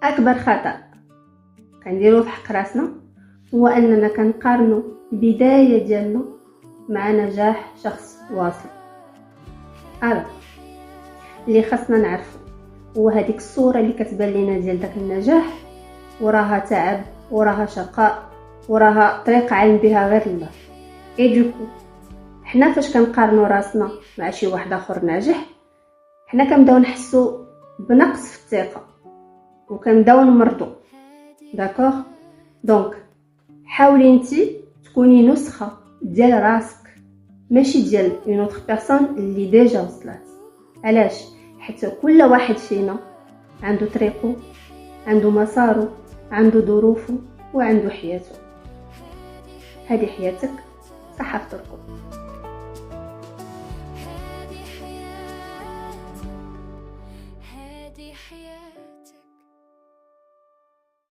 اكبر خطأ كنديروه في حق راسنا هو اننا كنقارنوا البدايه ديالنا مع نجاح شخص واصل. اللي خاصنا نعرفه هو هذيك الصوره اللي كتبان لينا ديال داك النجاح وراها تعب وراها شقاء وراها طريق عالم بها غير الله. دوكو حنا فاش كنقارنوا راسنا مع شي واحد اخر ناجح حنا كنبداو نحسوا بنقص في الثقه وكنبداو نمرضوا. داكوغ دونك حاولي انتي تكوني نسخه ديال راسك ماشي ديال اون اوتر بيرسون اللي ديجا وصلت. علاش؟ حتى كل واحد فينا عنده طريقه، عنده مساره، عنده ظروفه وعنده حياته. هذه حياتك، صحة تركب.